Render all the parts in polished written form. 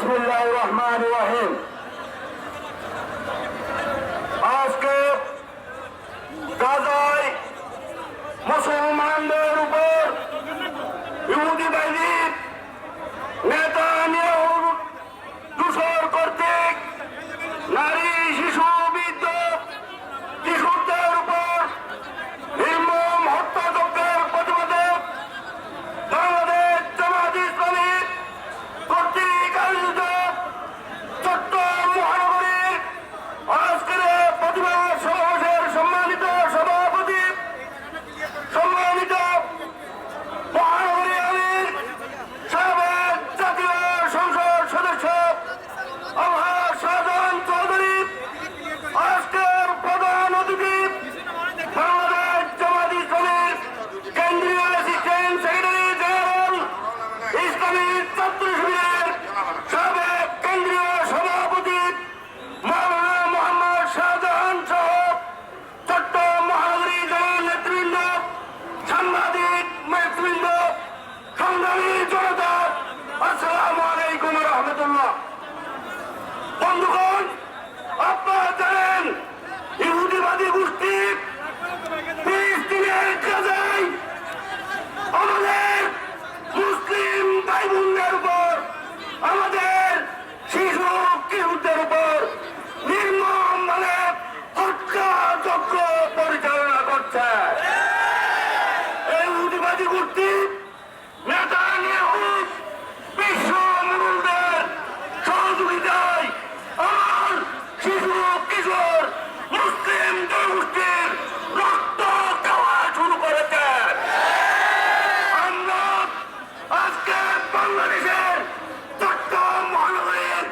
বিসমিল্লাহির রহমানির রহিম। আজকে গাজায় মুসলমানদের উপর ইহুদি বাহিনীর নেতানিয়াহুর দূষর কর্তৃক নারী শিশু বৃদ্ধ কিশোরদের উপর নির্মম হত্যাযজ্ঞের প্রতিবাদে বাংলাদেশ জামায়াতে ইসলামী কর্তৃক আয়োজিত চট্টগ্রাম মহানগরীর আজকের প্রতিবাদ সমাবেশের সম্মানিত সভাপতি, সম্মানিত মহানগরী আমির, সাবেক জাতীয় সংসদ সদস্য আলহাজ শাহজাহান চৌধুরী, আজকের প্রধান অতিথি বাংলাদেশ জামায়াতে ইসলামীর কেন্দ্রীয় অ্যাসিস্ট্যান্ট সেক্রেটারি জেনারেল ইসলামী ছাত্র শিবিরের সাবেক কেন্দ্রীয় সভাপতি মাওলানা মোহাম্মদ শাহজাহান সহ চট্টগ্রাম মহানগরী জেলার নেতৃবৃন্দ, সাংবাদিক নেতৃবৃন্দ, সংগ্রামী জনতা, আসসালামু আলাইকুম রহমতুল্লাহ। বন্ধুগণ, আপনারা জানেন ইহুদিবাদী গোষ্ঠী ফিলিস্তিনের গাজায় আমাদের মুসলিম ভাই বোনদের উপর, আমাদের শিশু কিশোরদের উপর নির্মমভাবে হত্যাযজ্ঞ পরিচালনা করছে। এই ইহুদিবাদী গোষ্ঠী নেতানিয়াহু বিশ্ব মুসলমানদের সহযোগিতায় আমার শিশু কিশোর মুসলিম জনগোষ্ঠীর রক্ত খাওয়া শুরু করেছে। আমরা আজকে বাংলাদেশের চট্টগ্রাম মহানগরীর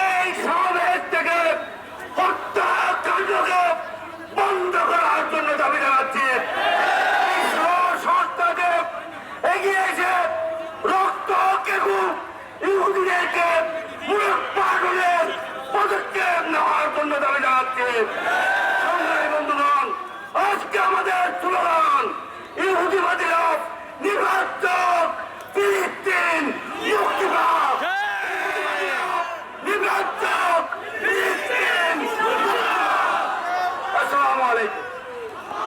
এই সমাবেশ থেকে হত্যাকাণ্ডকে বন্ধ করার জন্য দাবি জানাচ্ছি। বিশ্ব সংস্থাকে এগিয়ে এসে রক্ত কেকু ইহুদিদেরকে মূলোৎপাটনের পদক্ষেপ নেওয়ার জন্য দাবি জানাচ্ছি। সংগ্রামী বন্ধুগণ, আজকে আমাদের স্লোগান ইহুদিবাদীরা